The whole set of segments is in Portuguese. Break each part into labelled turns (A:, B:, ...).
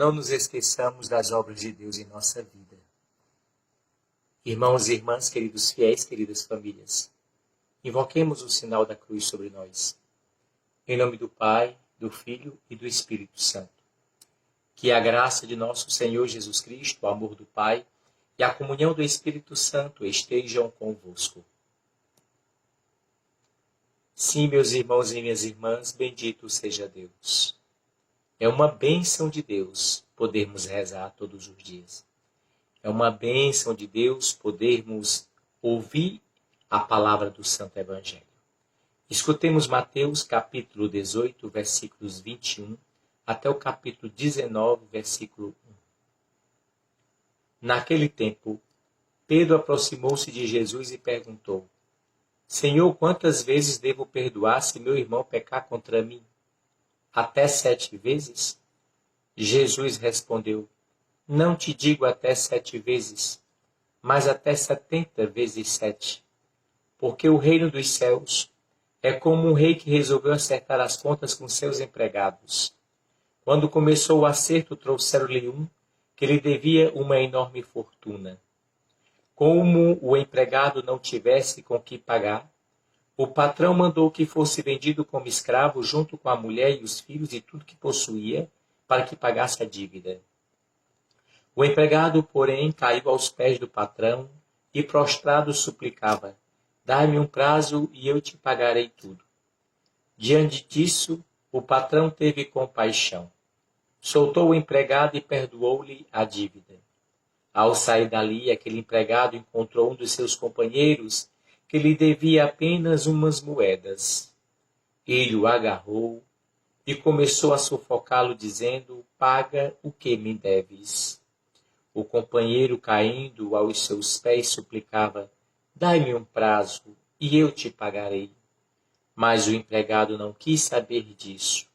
A: não nos esqueçamos das obras de Deus em nossa vida. Irmãos e irmãs, queridos fiéis, queridas famílias, invoquemos o sinal da cruz sobre nós. Em nome do Pai, do Filho e do Espírito Santo. Que a graça de nosso Senhor Jesus Cristo, o amor do Pai e a comunhão do Espírito Santo estejam convosco. Sim, meus irmãos e minhas irmãs, bendito seja Deus. É uma bênção de Deus podermos rezar todos os dias. É uma bênção de Deus podermos ouvir a palavra do Santo Evangelho. Escutemos Mateus capítulo 18, versículos 21, até o capítulo 19, versículo 1. Naquele tempo, Pedro aproximou-se de Jesus e perguntou: Senhor, quantas vezes devo perdoar se meu irmão pecar contra mim? Até 7 vezes? Jesus respondeu: Não te digo até 7 vezes, mas até 70 vezes 7. Porque o reino dos céus é como um rei que resolveu acertar as contas com seus empregados. Quando começou o acerto, trouxeram-lhe um que lhe devia uma enorme fortuna. Como o empregado não tivesse com que pagar, o patrão mandou que fosse vendido como escravo junto com a mulher e os filhos e tudo que possuía, para que pagasse a dívida. O empregado, porém, caiu aos pés do patrão e, prostrado, suplicava: Dai-me um prazo e eu te pagarei tudo. Diante disso, o patrão teve compaixão. Soltou o empregado e perdoou-lhe a dívida. Ao sair dali, aquele empregado encontrou um dos seus companheiros que lhe devia apenas umas moedas. Ele o agarrou e começou a sufocá-lo, dizendo: Paga o que me deves. O companheiro, caindo aos seus pés, suplicava: Dai-me um prazo e eu te pagarei. Mas o empregado não quis saber disso.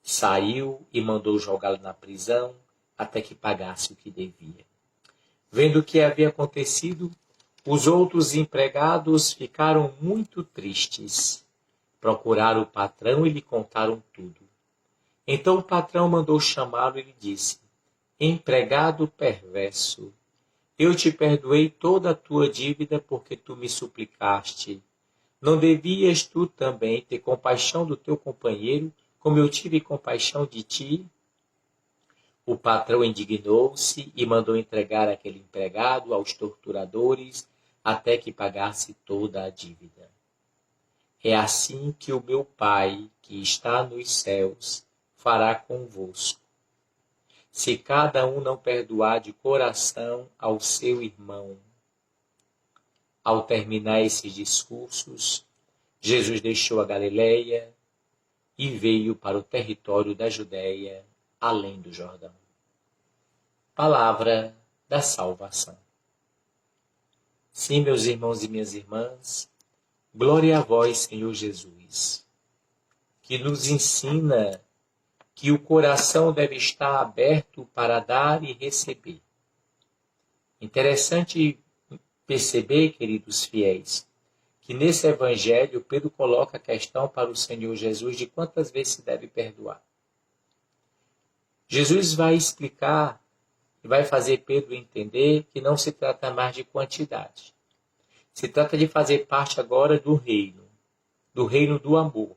A: Saiu e mandou jogá-lo na prisão até que pagasse o que devia. Vendo o que havia acontecido, os outros empregados ficaram muito tristes. Procuraram o patrão e lhe contaram tudo. Então o patrão mandou chamá-lo e lhe disse: Empregado perverso, eu te perdoei toda a tua dívida porque tu me suplicaste. Não devias tu também ter compaixão do teu companheiro, como eu tive compaixão de ti? O patrão indignou-se e mandou entregar aquele empregado aos torturadores até que pagasse toda a dívida. É assim que o meu Pai, que está nos céus, fará convosco. Se cada um não perdoar de coração ao seu irmão. Ao terminar esses discursos, Jesus deixou a Galileia e veio para o território da Judéia, além do Jordão. Palavra da salvação. Sim, meus irmãos e minhas irmãs, glória a vós, Senhor Jesus, que nos ensina que o coração deve estar aberto para dar e receber. Interessante perceber, queridos fiéis, que nesse evangelho Pedro coloca a questão para o Senhor Jesus de quantas vezes se deve perdoar. Jesus vai explicar e vai fazer Pedro entender que não se trata mais de quantidade. Se trata de fazer parte agora do reino do amor,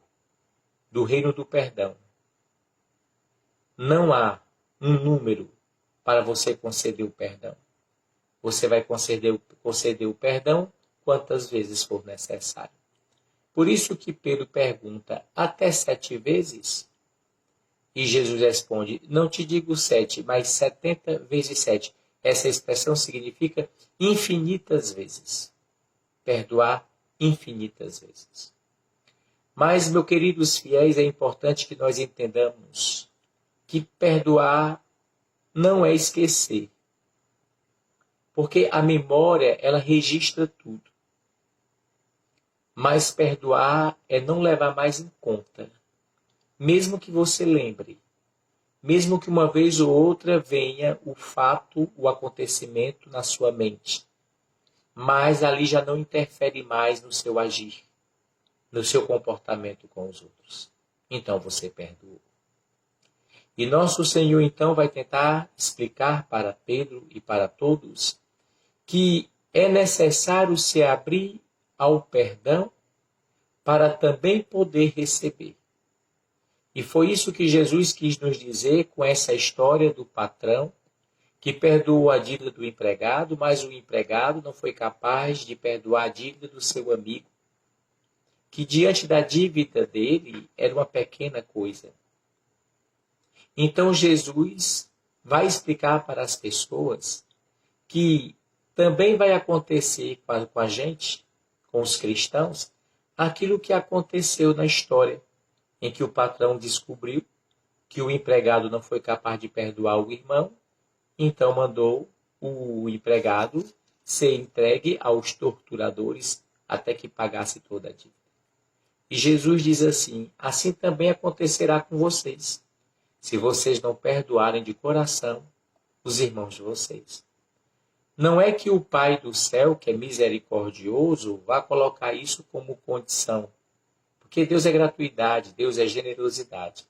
A: do reino do perdão. Não há um número para você conceder o perdão. Você vai conceder o perdão quantas vezes for necessário. Por isso que Pedro pergunta: até 7 vezes? E Jesus responde: não te digo 7, mas 70 vezes 7. Essa expressão significa infinitas vezes. Perdoar infinitas vezes. Mas, meus queridos fiéis, é importante que nós entendamos que perdoar não é esquecer. Porque a memória, ela registra tudo. Mas perdoar é não levar mais em conta. Mesmo que você lembre, mesmo que uma vez ou outra venha o fato, o acontecimento na sua mente, mas ali já não interfere mais no seu agir, no seu comportamento com os outros. Então você perdoou. E nosso Senhor, então, vai tentar explicar para Pedro e para todos que é necessário se abrir ao perdão para também poder receber. E foi isso que Jesus quis nos dizer com essa história do patrão que perdoou a dívida do empregado, mas o empregado não foi capaz de perdoar a dívida do seu amigo, que diante da dívida dele era uma pequena coisa. Então Jesus vai explicar para as pessoas que também vai acontecer com a gente, com os cristãos, aquilo que aconteceu na história, em que o patrão descobriu que o empregado não foi capaz de perdoar o irmão, então mandou o empregado ser entregue aos torturadores até que pagasse toda a dívida. E Jesus diz assim: assim também acontecerá com vocês, se vocês não perdoarem de coração os irmãos de vocês. Não é que o Pai do céu, que é misericordioso, vá colocar isso como condição, porque Deus é gratuidade, Deus é generosidade.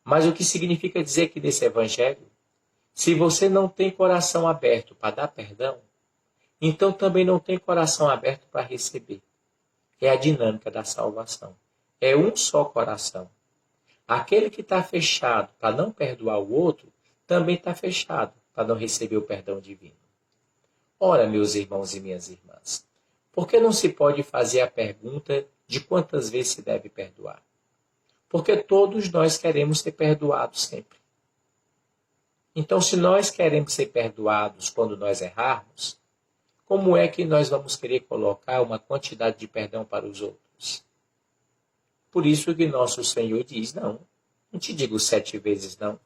A: Mas o que significa dizer que nesse evangelho, se você não tem coração aberto para dar perdão, então também não tem coração aberto para receber. É a dinâmica da salvação. É um só coração. Aquele que está fechado para não perdoar o outro, também está fechado para não receber o perdão divino. Ora, meus irmãos e minhas irmãs, por que não se pode fazer a pergunta de quantas vezes se deve perdoar? Porque todos nós queremos ser perdoados sempre. Então, se nós queremos ser perdoados quando nós errarmos, como é que nós vamos querer colocar uma quantidade de perdão para os outros? Por isso que nosso Senhor diz, não te digo 7 vezes não,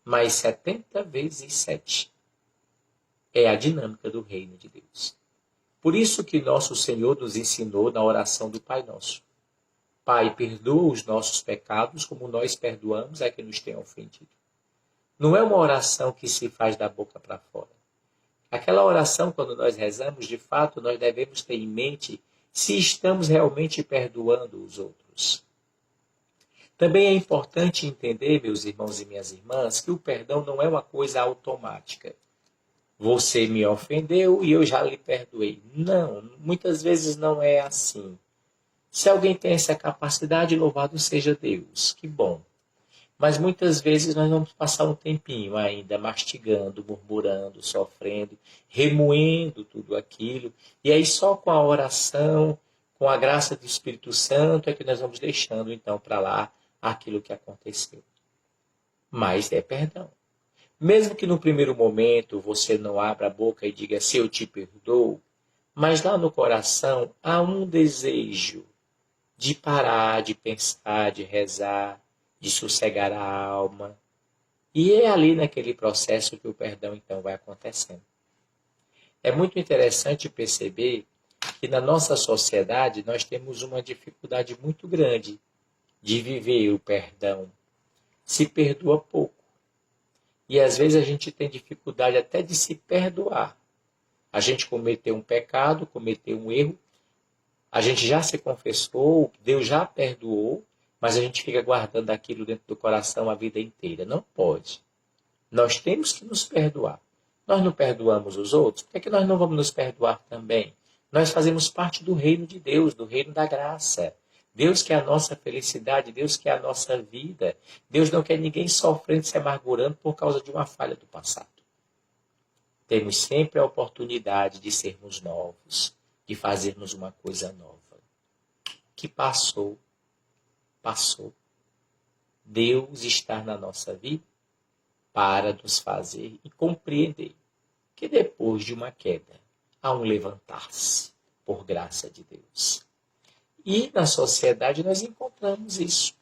A: mas 70 vezes 7. É a dinâmica do reino de Deus. Por isso que nosso Senhor nos ensinou na oração do Pai Nosso. Pai, perdoa os nossos pecados como nós perdoamos a quem nos tem ofendido. Não é uma oração que se faz da boca para fora. Aquela oração, quando nós rezamos, de fato, nós devemos ter em mente se estamos realmente perdoando os outros. Também é importante entender, meus irmãos e minhas irmãs, que o perdão não é uma coisa automática. Você me ofendeu e eu já lhe perdoei. Não, muitas vezes não é assim. Se alguém tem essa capacidade, louvado seja Deus, que bom. Mas muitas vezes nós vamos passar um tempinho ainda mastigando, murmurando, sofrendo, remoendo tudo aquilo. E aí só com a oração, com a graça do Espírito Santo, é que nós vamos deixando então para lá aquilo que aconteceu. Mas é perdão. Mesmo que no primeiro momento você não abra a boca e diga se eu te perdoo, mas lá no coração há um desejo de parar, de pensar, de rezar, de sossegar a alma. E é ali naquele processo que o perdão então vai acontecendo. É muito interessante perceber que na nossa sociedade nós temos uma dificuldade muito grande de viver o perdão. Se perdoa pouco. E às vezes a gente tem dificuldade até de se perdoar. A gente cometeu um pecado, cometeu um erro, a gente já se confessou, Deus já perdoou, mas a gente fica guardando aquilo dentro do coração a vida inteira. Não pode. Nós temos que nos perdoar. Nós não perdoamos os outros, por que nós não vamos nos perdoar também? Nós fazemos parte do reino de Deus, do reino da graça. Deus quer a nossa felicidade, Deus quer a nossa vida. Deus não quer ninguém sofrendo, se amargurando por causa de uma falha do passado. Temos sempre a oportunidade de sermos novos, de fazermos uma coisa nova. Que passou, passou. Deus está na nossa vida para nos fazer e compreender que depois de uma queda há um levantar-se, por graça de Deus. E na sociedade nós encontramos isso.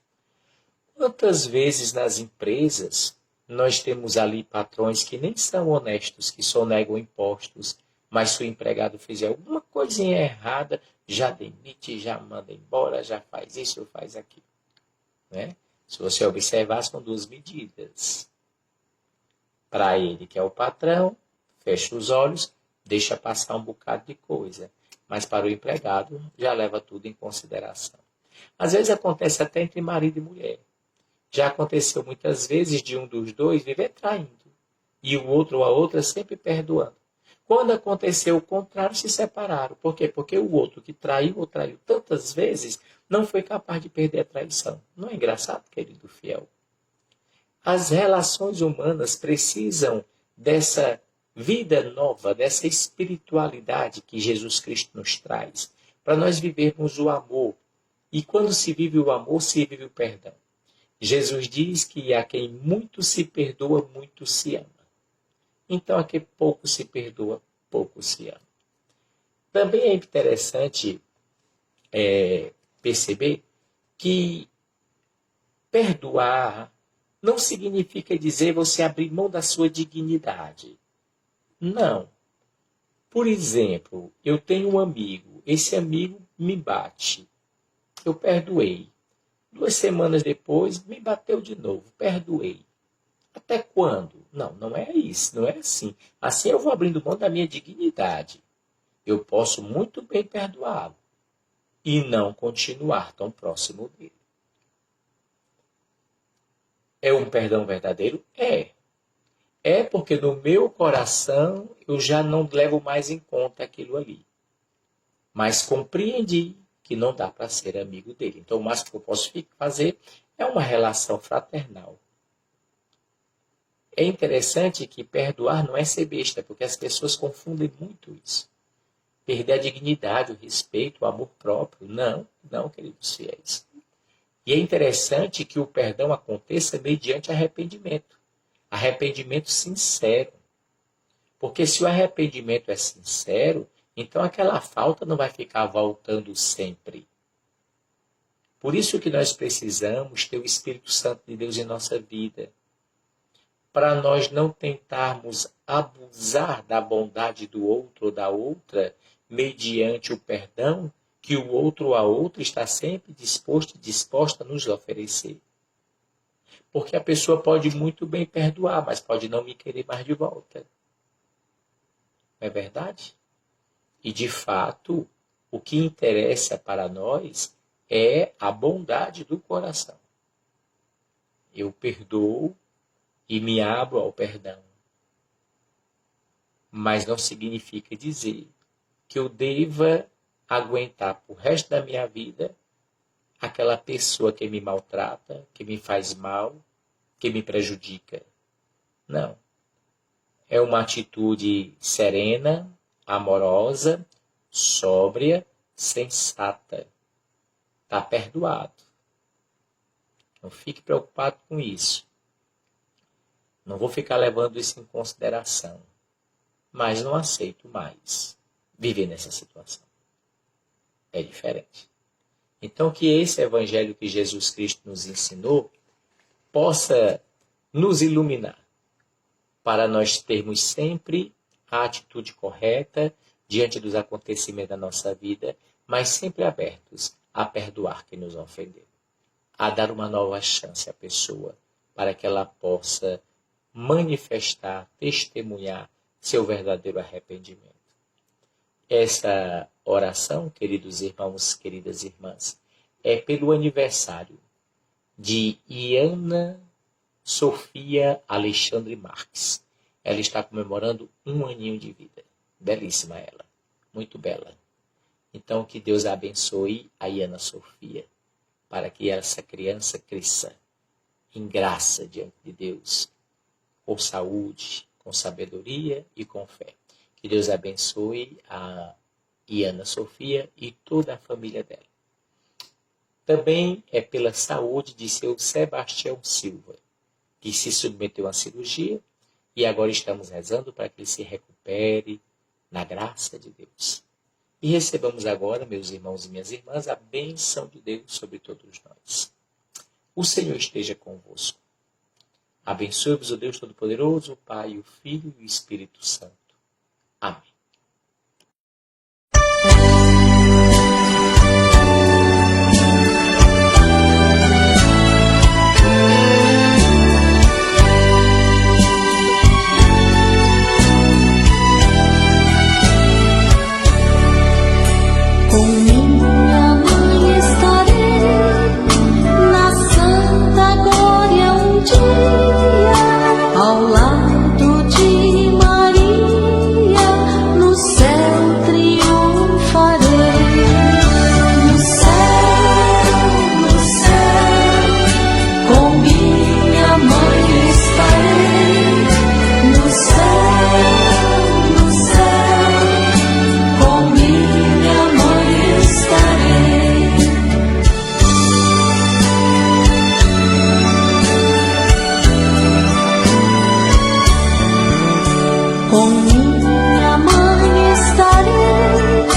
A: Quantas vezes nas empresas nós temos ali patrões que nem são honestos, que sonegam impostos, mas se o empregado fizer alguma coisinha errada, já demite, já manda embora, já faz isso ou faz aquilo. Né? Se você observar, são 2 medidas. Para ele, que é o patrão, fecha os olhos, deixa passar um bocado de coisa. Mas para o empregado, já leva tudo em consideração. Às vezes acontece até entre marido e mulher. Já aconteceu muitas vezes de um dos dois viver traindo, e o outro ou a outra sempre perdoando. Quando aconteceu o contrário, se separaram. Por quê? Porque o outro que traiu ou traiu tantas vezes não foi capaz de perder a traição. Não é engraçado, querido fiel? As relações humanas precisam dessa vida nova, dessa espiritualidade que Jesus Cristo nos traz, para nós vivermos o amor. E quando se vive o amor, se vive o perdão. Jesus diz que a quem muito se perdoa, muito se ama. Então, a quem pouco se perdoa, pouco se ama. Também é interessante perceber que perdoar não significa dizer você abrir mão da sua dignidade. Não. Por exemplo, eu tenho um amigo, esse amigo me bate. Eu perdoei. 2 semanas depois, me bateu de novo, perdoei. Até quando? Não, não é isso, não é assim. Assim eu vou abrindo mão da minha dignidade. Eu posso muito bem perdoá-lo e não continuar tão próximo dele. É um perdão verdadeiro? É. É porque no meu coração eu já não levo mais em conta aquilo ali. Mas compreendi que não dá para ser amigo dele. Então o máximo que eu posso fazer é uma relação fraternal. É interessante que perdoar não é ser besta, porque as pessoas confundem muito isso. Perder a dignidade, o respeito, o amor próprio. Não, não, queridos fiéis. E é interessante que o perdão aconteça mediante arrependimento. Arrependimento sincero. Porque se o arrependimento é sincero, então aquela falta não vai ficar voltando sempre. Por isso que nós precisamos ter o Espírito Santo de Deus em nossa vida. Para nós não tentarmos abusar da bondade do outro ou da outra, mediante o perdão que o outro ou a outra está sempre disposto e disposta a nos oferecer. Porque a pessoa pode muito bem perdoar, mas pode não me querer mais de volta. Não é verdade? E, de fato, o que interessa para nós é a bondade do coração. Eu perdoo e me abro ao perdão. Mas não significa dizer que eu deva aguentar por resto da minha vida aquela pessoa que me maltrata, que me faz mal, que me prejudica. Não. É uma atitude serena, amorosa, sóbria, sensata. Está perdoado. Não fique preocupado com isso. Não vou ficar levando isso em consideração. Mas não aceito mais viver nessa situação. É diferente. Então, que esse evangelho que Jesus Cristo nos ensinou possa nos iluminar para nós termos sempre a atitude correta diante dos acontecimentos da nossa vida, mas sempre abertos a perdoar quem nos ofendeu, a dar uma nova chance à pessoa para que ela possa manifestar, testemunhar seu verdadeiro arrependimento. Essa oração, queridos irmãos, queridas irmãs, é pelo aniversário de Iana Sofia Alexandre Marques. Ela está comemorando 1 aninho de vida. Belíssima ela, muito bela. Então, que Deus abençoe a Iana Sofia, para que essa criança cresça em graça diante de Deus, com saúde, com sabedoria e com fé. Que Deus abençoe a Iana Sofia e toda a família dela. Também é pela saúde de seu Sebastião Silva, que se submeteu à cirurgia e agora estamos rezando para que ele se recupere na graça de Deus. E recebamos agora, meus irmãos e minhas irmãs, a bênção de Deus sobre todos nós. O Senhor esteja convosco. Abençoe-vos o Deus Todo-Poderoso, o Pai, o Filho e o Espírito Santo. Amém.
B: Com minha mãe estarei na santa glória. Com minha mãe estarei,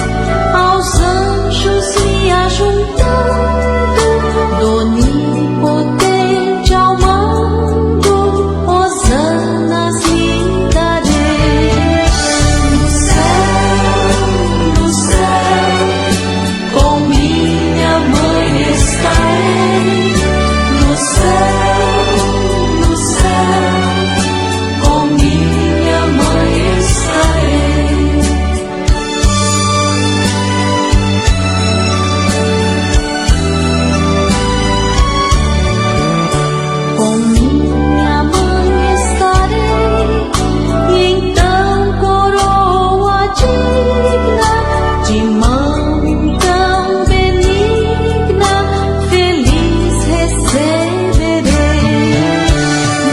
B: aos anjos me ajuntando, do onipotente ao mando, hosanas lhe darei. No céu, com minha mãe estarei, no céu, com minha mãe estarei. Com minha mãe estarei, e então coroa digna, de mão tão benigna, feliz receberei.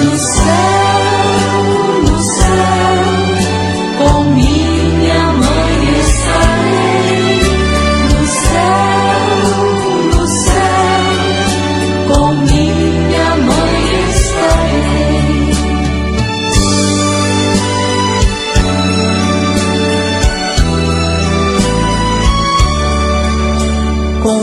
B: No céu, com minha mãe estarei, no céu, com minha mãe estarei. Com